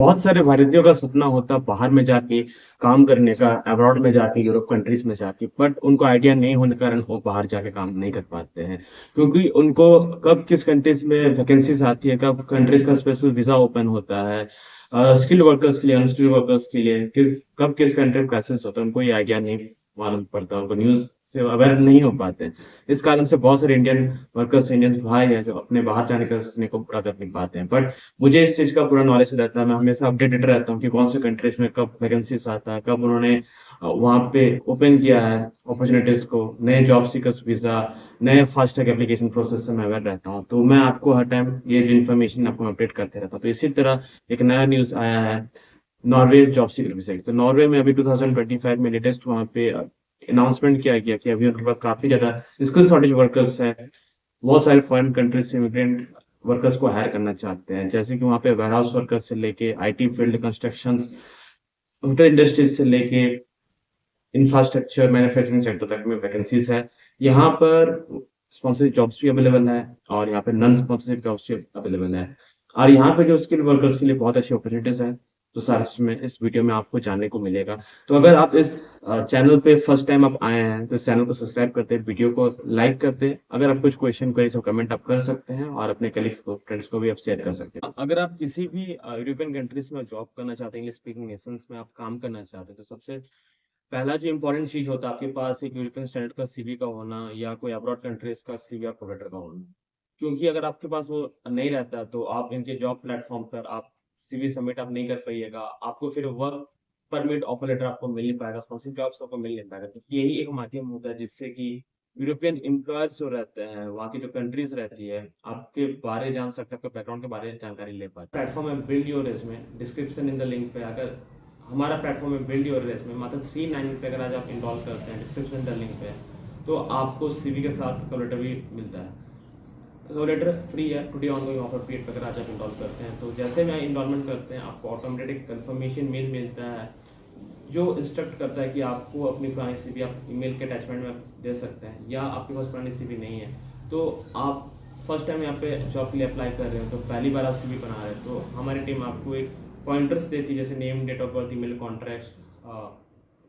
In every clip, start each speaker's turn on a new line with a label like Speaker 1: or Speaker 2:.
Speaker 1: बहुत सारे भारतीयों का सपना होता है बाहर में जाके काम करने का, अब्रॉड में जाके, यूरोप कंट्रीज में जाके, बट उनको आइडिया नहीं होने के कारण वो बाहर जाके काम नहीं कर पाते हैं। क्योंकि उनको कब किस कंट्रीज में वैकेंसीज आती है, कब कंट्रीज का स्पेशल वीजा ओपन होता है, स्किल्ड वर्कर्स के लिए, अनस्किल्ड वर्कर्स के लिए, फिर कब किस कंट्री में क्राइसिस होता है, उनको ये आइडिया नहीं मालूम पड़ता, उनको न्यूज से अवेयर नहीं हो पाते। इस कारण से बहुत सारे इंडियन वर्कर्स, इंडियन भाई हैं जो अपने बाहर जाने का सपने को पूरा कर नहीं पाते हैं। बट मुझे इस चीज का पूरा नॉलेज रहता है, मैं हमेशा अपडेटेड रहता हूँ कि कौन से कंट्रीज में कब वैकेंसीज आता है, कब उन्होंने वहाँ पे ओपन किया है अपॉर्चुनिटीज को, नए जॉब सीकर्स वीजा, नए फास्ट ट्रैक एप्लीकेशन प्रोसेस से मैं अवेयर रहता हूँ। तो मैं आपको हर टाइम ये जो इन्फॉर्मेशन आपको अपडेट करते रहता हूँ। तो इसी तरह एक नया न्यूज आया है नॉर्वे जॉब सीकर वीजा। तो नॉर्वे में अभी 2025 में लेटेस्ट वहाँ पे अनाउंसमेंट किया गया कि अभी उनके पास काफी ज्यादा स्किल शॉर्टेज वर्कर्स है। बहुत सारे फॉरेन कंट्रीज से इमिग्रेंट वर्कर्स को हायर करना चाहते हैं, जैसे कि वहाँ पे वेयरहाउस वर्कर्स से लेके IT field, construction, hotel industries से लेके इंफ्रास्ट्रक्चर, मैन्युफैक्चरिंग सेक्टर तक में वैकेंसीज है। यहाँ पर स्पॉन्सरशिप जॉब्स भी अवेलेबल है और यहाँ पे नॉन स्पॉन्सरशिप जॉब्स भी अवेलेबल है। और यहाँ पे जो स्किल वर्कर्स के लिए बहुत अच्छी अपॉर्चुनिटीज है, तो सारा चीज में इस वीडियो में आपको जानने को मिलेगा। तो अगर आप इस चैनल पे फर्स्ट टाइम आप आए हैं तो इस चैनल को सब्सक्राइब करते, वीडियो को लाइक करते। अगर आप कुछ क्वेश्चन करें तो कमेंट आप कर सकते हैं और अपने कलीग्स को, फ्रेंड्स को भी आप शेयर कर सकते हैं। अगर आप किसी भी यूरोपियन कंट्रीज में जॉब करना चाहते हैं, इंग्लिश स्पीकिंग नेशंस में आप काम करना चाहते हैं, तो सबसे पहला जो इम्पोर्टेंट चीज होता है आपके पास एक यूरोपियन स्टैंडर्ड का सीवी का होना या कोई अब्रॉड कंट्रीज का सीवी आपको लेटर का होना। क्योंकि अगर आपके पास वो नहीं रहता तो आप इनके जॉब प्लेटफॉर्म पर आप सीवी सबमिट आप नहीं कर पाइएगा, आपको फिर वर्क परमिट ऑफर लेटर आपको मिल नहीं पाएगा, स्पॉन्सरशिप जॉब्स आपको मिल नहीं पाएगा। तो यही एक माध्यम होता है जिससे कि यूरोपियन एम्प्लॉयर्स जो रहते हैं, वहाँ की जो कंट्रीज रहती है, आपके बारे जान सकते हैं, आपके बैकग्राउंड के बारे में जानकारी ले पाते हैं। प्लेटफॉर्म है build your resume, description in the link पे अगर हमारा प्लेटफॉर्म है बिल्ड योर रेज्यूमे, मात्र 390 पे अगर आज आप इनरोल करते हैं डिस्क्रिप्शन द लिंक पे, तो आपको सीवी के साथ कवर लेटर भी मिलता है। कवर लेटर फ्री है, टुडे ऑनगोइंग ऑफर पीरियड पे अगर आज आप इनरोल करते हैं तो जैसे में इनरोलमेंट करते हैं आपको ऑटोमेटिक कंफर्मेशन मेल मिलता है जो इंस्ट्रक्ट करता है कि आपको अपनी पुरानी सीवी आप ईमेल के अटैचमेंट में दे सकते हैं, या आपके पास पुरानी सीवी नहीं है तो आप फर्स्ट टाइम यहाँ पे जॉब के लिए अप्लाई कर रहे हो, तो पहली बार आप सीवी बना रहे हैं, तो हमारी टीम आपको एक पॉइंटर्स देती है, जैसे name, date of birth, email, contracts,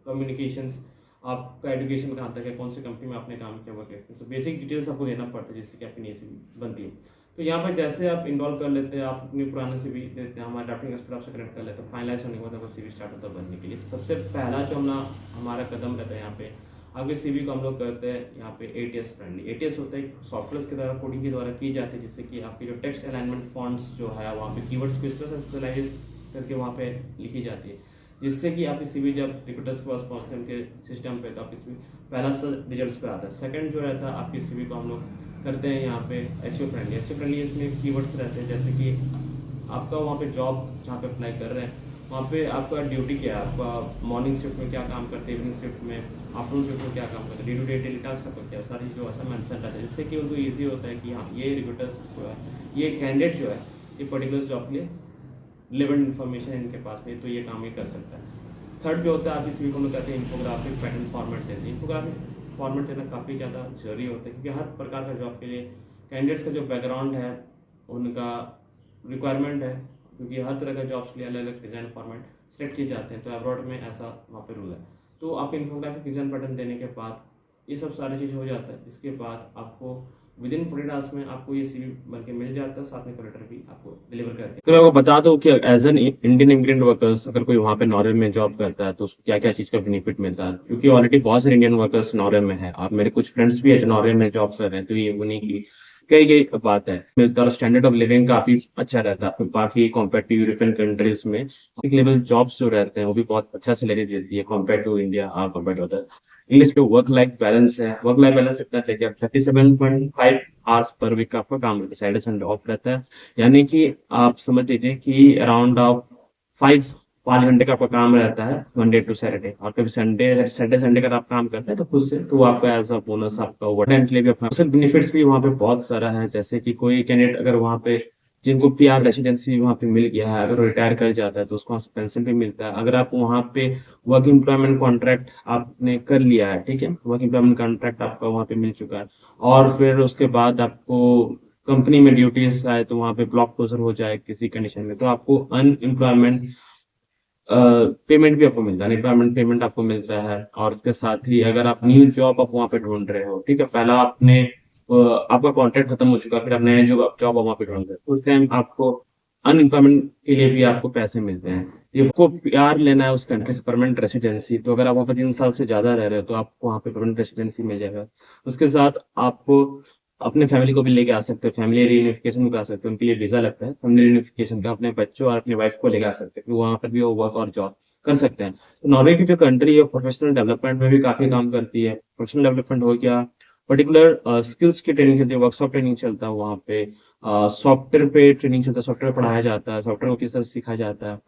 Speaker 1: communications, आपका एजुकेशन कहाँ तक है, कौन सी कंपनी में आपने काम किया, वर्क एक्सपीरियंस, बेसिक डिटेल्स आपको देना पड़ता है जिससे कि आपकी नई सीवी बनती है। तो यहाँ पर जैसे आप इनरोल कर लेते हैं, आप अपनी पुरानी सीवी देते हैं, हमारा ड्राफ्टिंग एक्सपर्ट आपसे कनेक्ट कर लेते हैं, फाइनलाइज होने के बाद आपका सीवी स्टार्ट होता है बनने के लिए। तो सबसे पहला जो हमारा कदम रहता है यहाँ पे, आपके सीवी को हम लोग करते हैं यहाँ पे एटीएस फ्रेंडली। एटीएस होता है सॉफ्टवेयर के द्वारा, कोडिंग के द्वारा की जाती है, जिससे कि आपकी जो टेक्स्ट अलाइनमेंट फॉन्ट्स जो है वहाँ पे कीवर्ड्स को इस तरह से स्पेशलाइज करके वहाँ पे लिखी जाती है, जिससे कि आपकी सीवी जब रिक्रूटर्स के पास पहुंचते हैं उनके सिस्टम पे, तो आपकी सीवी पहला रिजल्ट्स पे आता है। सेकंड जो रहता है आपकी सीवी को हम लोग करते हैं यहाँ पे एसईओ फ्रेंडली। एसईओ फ्रेंडली इसमें कीवर्ड्स रहते हैं, जैसे कि आपका वहाँ पे जॉब जहाँ पे अप्लाई कर रहे हैं वहाँ पे आपका ड्यूटी क्या है, आपका मॉर्निंग शिफ्ट में क्या काम करते हैं, इवनिंग शिफ्ट में, आफ्टरनून शिफ्ट में क्या काम करते हैं, day to day daily task आपका क्या है, सारी जो ऐसा मेंशन रहता है, जिससे कि उनको ईजी होता है कि हाँ ये रिक्रूटर्स जो है, ये कैंडिडेट जो है, ये पर्टिकुलर जॉब के लिए रिलेवेंट इन्फॉर्मेशन है इनके पास में, तो ये काम ये कर सकता है। थर्ड जो होता है आपकी सीवी को हम लोग कहते हैं इन्फोग्राफिक पैटर्न फॉर्मेट देते हैं। इन्फोग्राफिक फॉर्मेट देना काफ़ी ज़्यादा जरूरी होता है, क्योंकि हर प्रकार का जॉब के लिए कैंडिडेट्स का जो बैकग्राउंड है, उनका रिक्वायरमेंट है, क्योंकि हर तरह का जॉब्स के लिए अलग अलग डिज़ाइन फॉर्मेट सेलेक्ट किए जाते हैं, तो अब्रॉड में ऐसा वहाँ पे रूल है। तो आप इन्फोग्राफिक डिज़ाइन पैटर्न देने के बाद ये सब सारी चीज़ हो जाता है, इसके बाद आपको विद इन 40 आवर्स में आपको ये सीवी बन के मिल जाता है, साथ में कलेक्टर भी आपको डिलीवर करते हैं। तो मैं आपको बता दूं कि as an Indian immigrant workers अगर कोई वहाँ पे नॉर्वे में जॉब करता है तो उसको क्या क्या चीज का बेनिफिट मिलता है, क्योंकि ऑलरेडी बहुत सारे इंडियन वर्कर्स नॉर्वे में है और मेरे कुछ फ्रेंड्स भी है जो नॉर्वे में जॉब कर रहे हैं, तो ये उन्हीं की कई कई बात है। मिलता है, स्टैंडर्ड ऑफ लिविंग काफी अच्छा रहता है बाकी कम्पेयर टू यूरोपियन कंट्रीज में। लेवल जॉब्स जो रहते हैं वो भी बहुत अच्छा सैलरी देती है कम्पेयर टू इंडिया और कम्पेयर टू अदर। इंग्लिश पे वर्क लाइफ बैलेंस है, वर्क लाइफ बैलेंस इतना चाहिए, 37.5 आवर्स पर वीक का आपका काम रहता है, सैटरडे संडे ऑफ रहता है। यानी कि आप समझ लीजिए कि अराउंड ऑफ 5 घंटे का आपका काम रहता है मंडे टू सैटरडे, और कभी सैटरडे संडे का आप काम करते हैं तो खुद से तो आपका एज अ बोनस आपका ओवरटाइम के लिए भी अपना सोशल बेनिफिट्स भी वहाँ पे बहुत सारा है। जैसे कि कोई कैंडिडेट अगर वहाँ पे जिनको पीआर रेसिडेंसी वहाँ पे मिल गया है, अगर वो रिटायर कर जाता है तो उसको पेंशन भी मिलता है। अगर आप वहाँ पे वर्क एम्प्लॉयमेंट कॉन्ट्रैक्ट आपने कर लिया है, ठीक है, वर्क एम्प्लॉयमेंट कॉन्ट्रैक्ट आपका वहाँ पे मिल चुका है, और फिर उसके बाद आपको कंपनी में ड्यूटीज आए तो वहाँ पे ब्लॉक क्लोजर हो जाए किसी कंडीशन में, तो आपको अनएम्प्लॉयमेंट पेमेंट भी आपको मिलता है, अनएम्प्लॉयमेंट पेमेंट आपको मिलता है। और उसके साथ ही अगर आप न्यू जॉब आप वहाँ पे ढूंढ रहे हो, ठीक है, पहला आपने आपका कॉन्ट्रैक्ट खत्म हो चुका, फिर आप नया जॉब जॉब वहाँ पे ढूंढ रहे हो, उस टाइम आपको अनएम्प्लॉयमेंट के लिए भी आपको पैसे मिलते हैं। ये आपको पीआर लेना है उस कंट्री से, परमानेंट रेसिडेंसी, तो अगर आप वहाँ पे 3 साल से ज्यादा रह रहे हो तो आपको वहाँ पे परमानेंट रेसिडेंसी मिल जाएगा। उसके साथ आपको अपने फैमिली को भी लेके आ सकते हो, फैमिली रियूनिफिकेशन भी करा सकते हो, उनके लिए वीजा लगता है फैमिली रियूनिफिकेशन का, अपने बच्चों और अपनी वाइफ को लेके आ सकते हो, वहाँ पर भी वो वर्क और जॉब कर सकते हैं। तो नॉर्वे की जो कंट्री है प्रोफेशनल डेवलपमेंट में भी काफी काम करती है। प्रोफेशनल डेवलपमेंट हो गया, पर्टिकुलर स्किल्स की ट्रेनिंग चलती है, वर्कशॉप ट्रेनिंग चलता है वहाँ पे, सॉफ्टवेयर पे ट्रेनिंग चलता है, सॉफ्टवेयर पढ़ाया जाता है, सॉफ्टवेयर को किस तरह से सिखाया जाता है।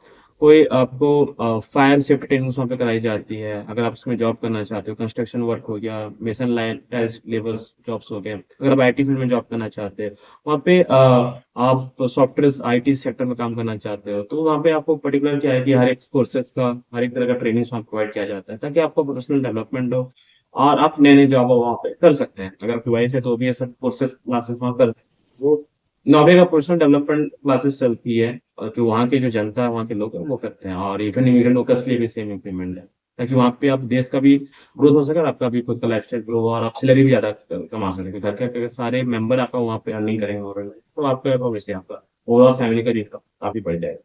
Speaker 1: कोई आपको फायर सेफ्टी ट्रेनिंग वहाँ पे कराई जाती है अगर आप उसमें जॉब करना चाहते हो। कंस्ट्रक्शन वर्क हो गया, mason line tiles labours jobs हो गए, अगर आप आईटी फील्ड में जॉब करना चाहते हो वहाँ पे आप सॉफ्टवेयर आईटी सेक्टर में काम करना चाहते हो, तो वहाँ पे आपको पर्टिकुलर क्या है कि हर एक कोर्सेज का हर एक तरह का ट्रेनिंग वहाँ प्रोवाइड किया जाता है, ताकि आपको प्रोफेशनल डेवलपमेंट हो और आप नए नए जॉब वहाँ पे कर सकते हैं। अगर आपकी वाइफ है तो भी ये सब कोर्सेज क्लासेस वहाँ कर वो नॉर्वे का पर्सनल डेवलपमेंट क्लासेस चलती है, और जो वहाँ की जो जनता है वहाँ के लोग हैं वो करते हैं, और इवन इमिग्रेंट वर्कर्स के लिए भी सेम इम्प्लीमेंट है, ताकि वहाँ पे आप देश का भी ग्रोथ हो सके और आपका भी खुद का लाइफस्टाइल ग्रो हो और आप सैलरी भी ज्यादा कमा सके। घर के अगर सारे मेंबर आपका वहाँ पे अर्निंग करेंगे ओवरऑल, तो आपका ऑब्वियसली आपका ओवरऑल फैमिली का इनकम काफी बढ़ जाएगा।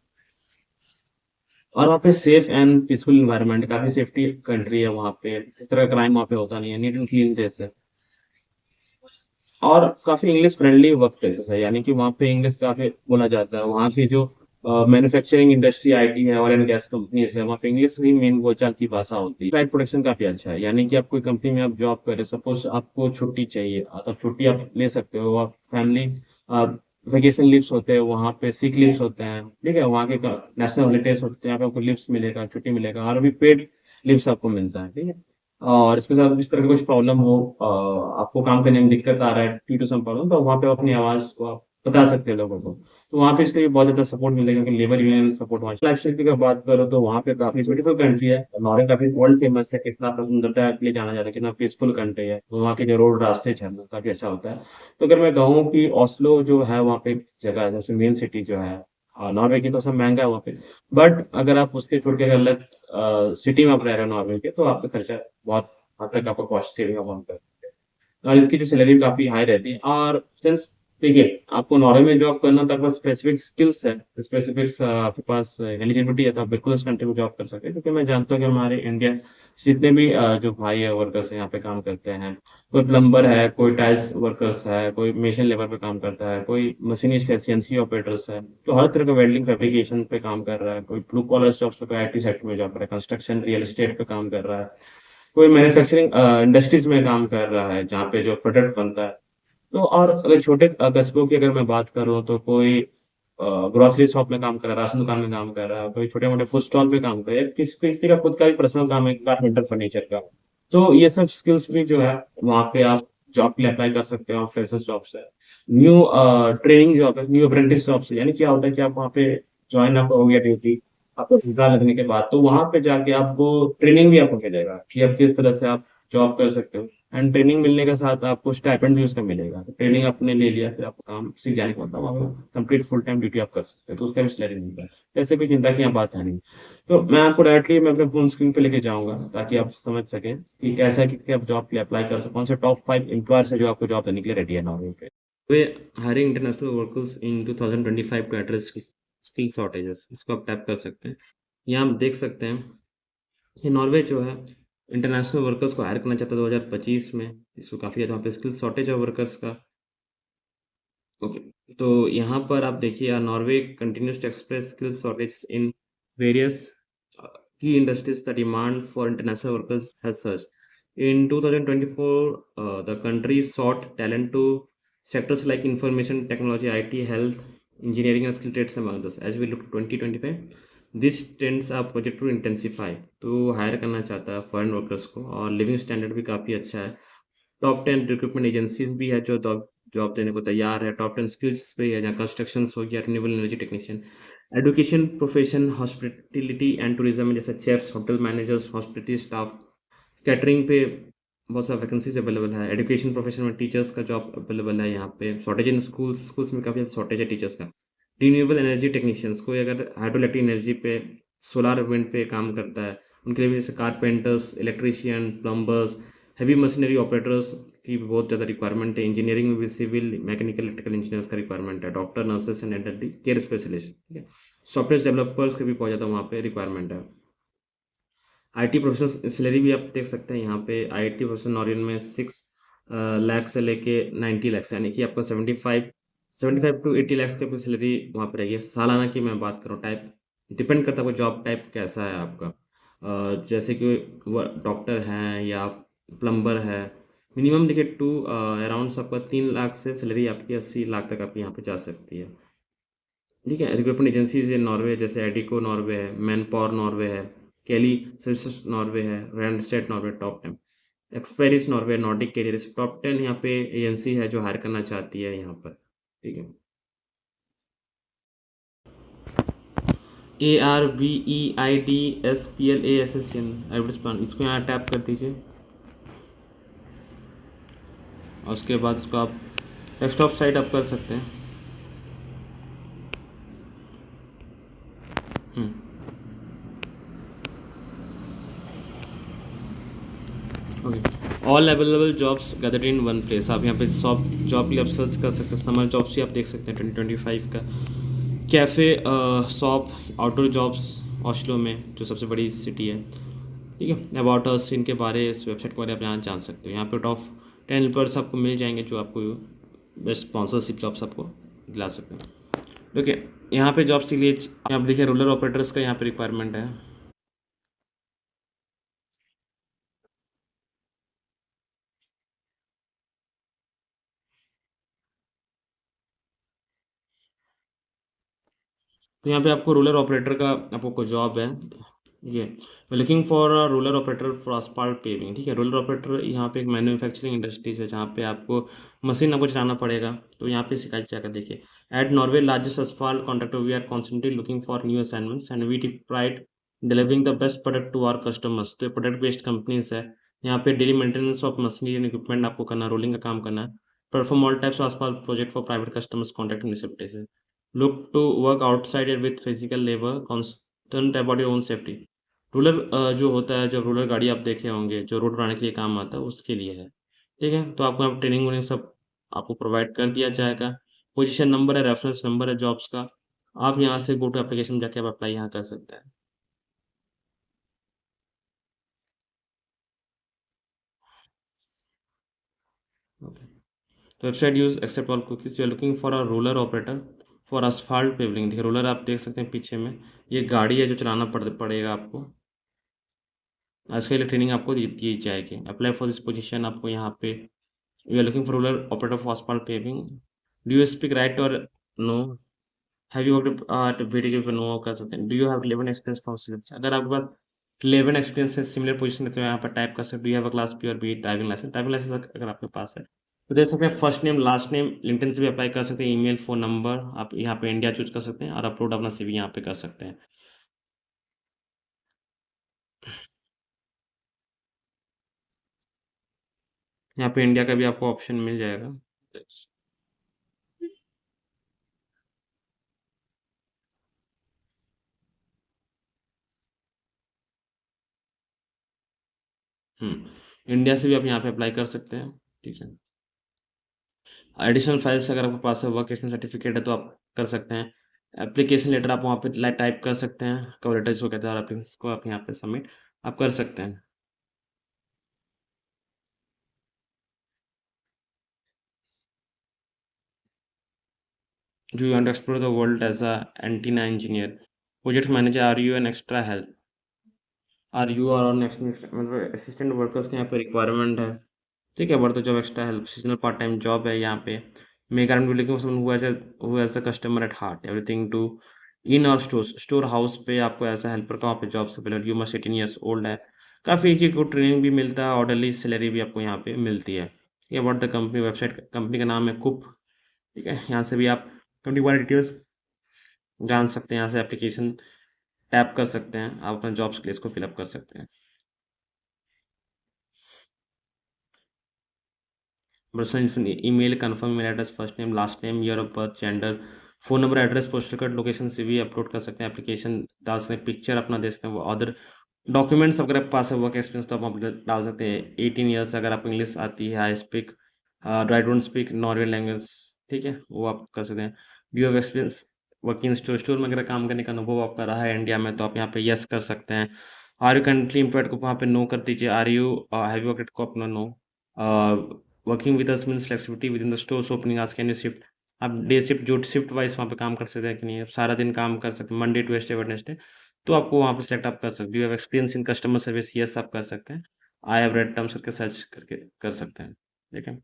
Speaker 1: और वहाँ पे सेफ एंड पीसफुल इन्वायरमेंट, काफी सेफ्टी कंट्री है वहाँ पे, इस तरह क्राइम वहाँ पे होता नहीं है, नीट एंड क्लीन देश है। और काफी इंग्लिश फ्रेंडली वर्क प्लेसेस है, यानी कि वहाँ पे इंग्लिश काफी बोला जाता है। वहाँ की जो मैन्युफैक्चरिंग इंडस्ट्री आईटी है, ऑयल एंड गैस कंपनीज है, वहाँ पे इंग्लिश ही मेन बोलचाल की भाषा होती है। राइट प्रोटेक्शन काफी अच्छा है, यानी कि आप कोई कंपनी में आप जॉब कर रहे, सपोज आपको छुट्टी चाहिए, तो छुट्टी आप ले सकते हो। आप फैमिली वेकेशन लीव्स होते हैं वहाँ पे, सिक लीव्स होते हैं, ठीक है, वहाँ के नेशनल हॉलीडेज होते हैं, यहाँ पे आपको लीव्स मिलेगा, छुट्टी मिलेगा, और अभी पेड लीव्स आपको मिलता है, ठीक है। और इसके साथ इस तरह की कुछ प्रॉब्लम हो, आपको काम करने में दिक्कत आ रहा है ड्यू टू सम प्रॉब्लम, तो वहाँ पे अपनी आवाज को आप बता सकते हैं लोगों को, तो वहाँ पे इसके लिए बहुत ज्यादा सपोर्ट मिलेगा, क्योंकि लेबर यूनियन सपोर्ट। वहाँ लाइफ स्टाइल की अगर बात करो तो वहाँ पे काफी ब्यूटीफुल कंट्री है, नॉर्वे काफी वर्ल्ड फेमस है, कितना अपना सुंदरता के लिए जाना जाता है, कितना पीसफुल कंट्री है, तो वहाँ के जो रोड रास्ते हैं वो काफी अच्छा होता है। तो अगर मैं कहूँ कि ओस्लो जो है वहाँ पे जगह है, सबसे मेन सिटी जो है, नॉर्वे की, तो सब महंगा है वहाँ पे, बट अगर आप उसके छोड़ के अगर अलग सिटी में आप रह रहे हो नॉर्वे के, तो आपका खर्चा बहुत हद तक आपका कॉस्ट सेविंग आप वहाँ कर सकते हैं, और इसकी जो सैलरी भी काफी हाई रहती है। और सिंस देखिए, आपको नॉर्वे में जॉब करना तो आपका स्पेसिफिक स्किल्स है, स्पेसिफिक आपके पास एलिजिबिलिटी है, तो आप बिल्कुल उस कंट्री में जॉब कर सकते हैं। क्योंकि मैं जानता हूँ कि हमारे इंडियन जितने भी जो भाई है वर्कर्स यहाँ पे काम करते हैं, कोई प्लम्बर है, कोई टाइल्स वर्कर्स है, कोई मेशन लेबर पे काम करता है, कोई मशीनिस्ट है, सीएनसी ऑपरेटर्स है, तो हर तरह का वेल्डिंग फैब्रिकेशन पे काम कर रहा है, कोई ब्लू कॉलर जॉब्स पे, कोई आईटी सेक्टर में जॉब कर रहा है, कंस्ट्रक्शन रियल एस्टेट पे काम कर रहा है, कोई मैन्युफैक्चरिंग इंडस्ट्रीज में काम कर रहा है जहाँ पे जो प्रोडक्ट बनता है। तो और अगर छोटे कस्बों की अगर मैं बात करूँ तो कोई ग्रोसरी शॉप में काम कर रहा है, राशन दुकान में काम कर रहा है, कोई छोटे मोटे फूड स्टॉल पे काम कर रहा है, किसी किसी का खुद का भी पर्सनल काम है, कारपेंटर फर्नीचर का। तो ये सब स्किल्स भी जो है वहाँ पे आप जॉब के लिए अप्लाई कर सकते हो, फ्रेशर्स जॉब है, न्यू ट्रेनिंग जॉब है, न्यू अप्रेंटिस जॉब है। यानी क्या होता है कि आप वहाँ पे ज्वाइन आप हो गया ड्यूटी, आपको वीजा लगने के बाद, तो वहाँ पे जाके आपको ट्रेनिंग भी आपको मिलेगा कि आप किस तरह से आप जॉब कर सकते हो। एंड ट्रेनिंग मिलने के साथ आपको स्टाइपेंड भी उसका मिलेगा, तो ट्रेनिंग आपने ले लिया, फिर आपको काम सीख जाने के बाद वहाँ पे कंप्लीट फुल टाइम ड्यूटी आप कर सकते हो, तो उसका भी सैलरी मिलता है। ऐसे कोई चिंता की यहाँ बात है नहीं। तो मैं आपको डायरेक्टली मैं अपने फोन स्क्रीन पे लेके जाऊंगा, ताकि आप समझ सकें कि कैसा है कि आप जॉब के लिए अप्लाई कर सकते, कौन से टॉप 5 एम्प्लॉयर्स है जो आपको जॉब देने के लिए रेडी है नॉर्वे पे। वे hiring international workers in 2025 to address skill shortages, इसको आप टैप कर सकते हैं। यहाँ आप देख सकते हैं ये नॉर्वे जो है इंटरनेशनल वर्कर्स को हायर करना चाहता है 2025 में, इसको काफ़ी ज़्यादा वहाँ पे स्किल शॉर्टेज है वर्कर्स का। ओके, तो यहाँ पर आप देखिए Norway continues to express skill shortage in various key industries. The demand for international workers has surged. In 2024, the country sought talent to sectors like information technology, IT, health, engineering, and skilled trades among others. As we look to 2025, these trends are projected to intensify. तो higher करना चाहता है foreign workers को, और living standard भी काफ़ी अच्छा है। टॉप 10 रिक्रूटमेंट एजेंसीज भी है जो जॉब देने को तैयार है। टॉप 10 स्किल्स पे है, जहाँ कंस्ट्रक्शन हो गया, renewable energy technician, education profession, hospitality and tourism में जैसे chefs, hotel managers, hospitality staff, catering पे बहुत सारे वैकेंसीज अवेलेबल है। एजुकेशन प्रोफेशन में टीचर्स का जॉब अवेलेबल है यहाँ पे। शॉर्टेज इन स्कूल्स में काफ़ी शॉर्टेज है टीचर्स का। रिन्यूएबल एनर्जी टेक्नीशियंस, कोई अगर हाइड्रो इलेक्ट्रिक एनर्जी पे, सोलर विंड पे काम करता है, उनके लिए भी जैसे carpenters, electrician, plumbers, heavy machinery operators की भी बहुत ज़्यादा रिक्वायरमेंट है। इंजीनियरिंग में भी सिविल, मैकेनिकल, इलेक्ट्रिकल इंजीनियर्स का रिक्वायरमेंट है। Doctor, nurses and elderly care specialist, ठीक है। सॉफ्टवेयर डेवलपर्स की भी बहुत ज़्यादा वहाँ पे रिक्वायरमेंट है। आईटी प्रोफेशनल सैलरी भी आप देख सकते हैं यहाँ पे। आईटी प्रोफेशनल नॉरियन में 6 लाख से लेके 90 लाख, यानी कि आपको 75 टू 80 लाख की आपकी सैलरी वहाँ पे रहेगी सालाना की। मैं बात करूँ टाइप, डिपेंड करता है वो जॉब टाइप कैसा है आपका। जैसे कि वो डॉक्टर हैं या प्लम्बर है, मिनिमम देखिए टू अराउंड आपका 3 लाख से सैलरी आपकी 80 लाख तक आपकी यहाँ पे जा सकती है। ठीक है। रिक्रूटमेंट एजेंसीज है नॉर्वे, जैसे एडिको नॉर्वे है, मैन पावर नॉर्वे है, केली सर्विसेज नॉर्वे है, Randstad Norway top 10, Experis Norway, Nordic Careers top 10 यहाँ पे एजेंसी है जो हायर करना चाहती है यहाँ पर। ठीक है। ARBEIDSPLASSN एडवर्टाइजमेंट, इसको यहाँ टैप कर दीजिए और उसके बाद उसको आप डेस्कटॉप साइट आप कर सकते हैं। Okay. All available jobs gathered in one place, आप यहाँ पे सॉप जॉब के लिए आप सर्च कर सकते हैं। समर जॉब्स भी आप देख सकते हैं 2025 का। Cafe, shop, outdoor jobs Oslo में, जो सबसे बड़ी सिटी है। ठीक है। अबाउट अस, इनके बारे, इस वेबसाइट के बारे में आप यहाँ जान सकते हो। यहाँ पे टॉप 10 पर आपको मिल जाएंगे जो आपको बेस्ट स्पॉन्सरशिप जॉब्स आपको दिला सकते हैं। देखिए यहाँ पे जॉब्स के लिए यहाँ पे देखिए रूरल ऑपरेटर्स का यहाँ पे रिक्वायरमेंट है। तो यहाँ पे आपको रूरल ऑपरेटर का आपको कोई जॉब है ये, looking for a rural operator for asphalt paving. ठीक है। रूरल ऑपरेटर यहाँ पे एक मैन्युफैक्चरिंग इंडस्ट्रीज है जहाँ पे आपको मशीन आपको चलाना पड़ेगा, तो यहाँ पे सिखाया जाएगा। देखिए, at Norway largest asphalt contractor we are constantly looking for new assignments and we take pride delivering the best product to our customers. तो प्रोडक्ट बेस्ड कंपनीज है। यहाँ पे daily maintenance of machinery and equipment आपको करना, rolling का काम करना है। Perform all types of asphalt project for private customers contract municipalities. Look to work outside it with physical labor, constant about your own safety। Ruler जो होता है, जब रूलर गाड़ी आप देखे होंगे जो रोड बनाने के लिए काम आता है, उसके लिए है। ठीक है। तो आपको ट्रेनिंग व्रेनिंग सब आपको प्रोवाइड कर दिया जाएगा। पोजीशन नंबर है, रेफरेंस नंबर है जॉब्स का। आप यहाँ से गो टू एप्लीकेशन जाके आप अप्लाई यहाँ कर सकते हैं। ओके। तो website use accept all cookies, you are looking for a roller operator for asphalt paving. देखिए रूलर आप देख सकते हैं पीछे में, ये गाड़ी है जो चलाना पड़ेगा आपको। इसके लिए ट्रेनिंग आपको दी जाएगी। अप्लाई फॉर दिस पोजीशन, आपको यहाँ पे you are looking for rural operator for asphalt paving. Do you speak right और no, have you worked at बीटेक पे, नो कर सकते हैं। Do you have 11 experience from selection, अगर आपके पास 11 एक्सपीरियंस है सिमिलर पोजीशन है तो यहाँ पर टाइप कर सकते। Do you have a class P और बी ड्राइविंग लाइसेंस, अगर आपके पास है तो दे सकते हैं। First name last name LinkedIn से भी अप्लाई कर सकते हैं। ईमेल, फोन नंबर आप यहाँ पे इंडिया चूज कर सकते हैं और अपलोड अपना सीवी यहाँ पे कर सकते हैं। यहाँ पे इंडिया का भी आपको ऑप्शन मिल जाएगा। इंडिया से भी आप यहाँ पे अप्लाई कर सकते हैं। ठीक है। एडिशनल फाइल्स अगर आपके पास है, वर्क एक्सपीरियंस सर्टिफिकेट है तो आप कर सकते हैं। एप्लीकेशन लेटर आप वहाँ पे टाइप कर सकते हैं, कवर लेटर जिसको कहते हैं, और एप्लीकेशन को आप यहाँ पे सबमिट आप कर सकते हैं। Do you want to explore the world as a antenna engineer, project manager, are you an extra help, are you or next मतलब असिस्टेंट वर्कर्स के यहाँ पे रिक्वायरमेंट है। ठीक है। बढ़ते job extra help, seasonal part time job है यहाँ पे। मे करंट भी लिखूँ समन हुआ as the customer at heart everything to in our store house पे आपको ऐसा हेल्पर का वहाँ पे जॉब से पहले, यू मस्ट 18 ईयर्स ओल्ड है। काफ़ी चीज़ को ट्रेनिंग भी मिलता है, ऑर्डरली सैलरी भी आपको यहाँ पे मिलती है। ये about the company website, company का नाम है कुप। ठीक है। यहाँ से भी आप कंपनी वाले डिटेल्स जान सकते हैं। यहाँ से एप्लीकेशन टैप कर सकते हैं, आप अपना जॉब्स के लिए इसको फिलअप कर सकते हैं।
Speaker 2: Personal email, confirm email address, first name, last name, year of birth, gender, phone number, address, postal code, location, CV upload कर सकते हैं, एप्लीकेशन डाल सकते हैं, पिक्चर अपना दे सकते हैं, वो अदर डॉक्यूमेंट्स अगर आपके पास है, वर्क एक्सपीरियंस तो आप वहाँ पे डाल सकते हैं। 18 ईयर्स, अगर आपको इंग्लिश आती है, I speak I don't speak Norwegian language, ठीक है, वो आप कर सकते हैं। Do you have experience working store store में अगर काम करने का अनुभव आपका रहा है इंडिया में, तो आप यहाँ पे यस कर सकते हैं। आर यू कंट्री एम्प्लॉयड को वहाँ पे नो कर दीजिए। Are you have you worked को अपना no. Working with us means flexibility within the stores opening hours, can you shift, आप डे शिफ्ट जो शिफ्ट वाइज वहाँ पे काम कर सकते हैं कि नहीं, आप सारा दिन काम कर सकते हैं, मंडे टू वेडनेसडे, तो आपको वहाँ पे सेलेक्ट आप कर सकते हो। You have experience in customer service, yes आप कर सकते हैं। आई हैव रेड टर्म्स करके सर्च करके कर सकते हैं, ठीक है।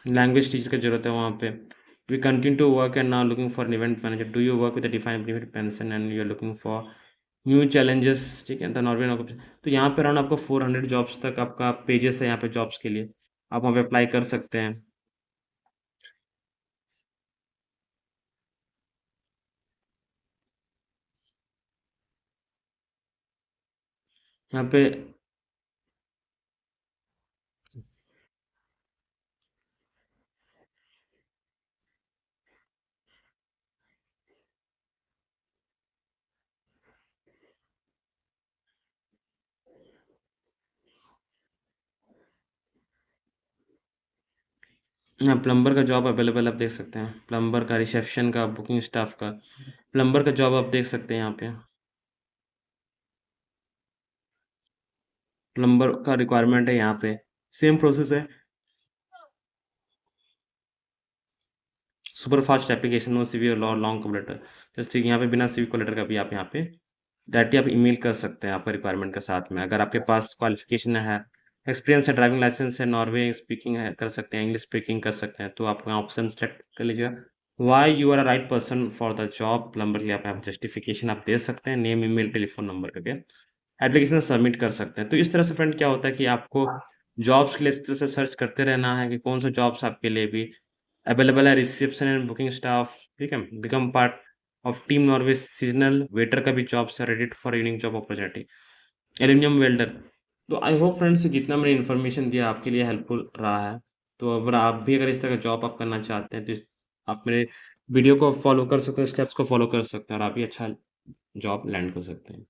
Speaker 2: लैंग्वेज टीचर की जरूरत है वहाँ पे। We continue to work and now looking for event manager, do you work with defined benefit pension and you are looking for new challenges, ठीक है, द नॉर्वे। तो यहाँ पे अराउंड आपको 400 जॉब्स तक आपका पेजेस है यहाँ पे जॉब्स के लिए, आप वहाँ पे अप्लाई कर सकते हैं। यहाँ पे यहाँ प्लम्बर का जॉब अवेलेबल आप देख सकते हैं, प्लम्बर का, रिसेप्शन का, बुकिंग स्टाफ का, प्लम्बर का जॉब आप देख सकते हैं यहाँ पे। प्लम्बर का रिक्वायरमेंट है यहाँ पे, सेम प्रोसेस है। Super fast application, no CV और लॉन्ग कवर लेटर, जैसे कि यहाँ पे बिना सीवी कवर लेटर का भी आप यहाँ पे डायरेक्टली आप ईमेल कर सकते हैं आपका रिक्वायरमेंट के साथ में। अगर आपके पास क्वालिफिकेशन है, एक्सपीरियंस है, ड्राइविंग लाइसेंस है, नॉर्वे स्पीकिंग है कर सकते हैं, इंग्लिश स्पीकिंग कर सकते हैं, तो आप यहाँ ऑप्शन सेलेक्ट कर लीजिएगा। Why you are a right person for the job plumber के लिए आप यहाँ जस्टिफिकेशन आप दे सकते हैं, नेम, ईमेल, टेलीफोन नंबर करके एप्लीकेशन सबमिट कर सकते हैं। तो इस तरह से फ्रेंड क्या होता है कि आपको जॉब्स के लिए इस तरह से सर्च करते रहना है कि कौन सा जॉब्स आपके लिए भी अवेलेबल है। रिसेप्शन एंड बुकिंग स्टाफ, ठीक है, become part of team Norway, seasonal waiter का भी जॉब्स है, ready for unique job opportunity, aluminium welder. तो आई होप फ्रेंड्स जितना मैंने इन्फॉर्मेशन दिया आपके लिए हेल्पफुल रहा है। तो अगर आप भी अगर इस तरह का जॉब आप करना चाहते हैं तो आप मेरे वीडियो को फॉलो कर सकते हैं, स्टेप्स को फॉलो कर सकते हैं और आप भी अच्छा जॉब लैंड कर सकते हैं।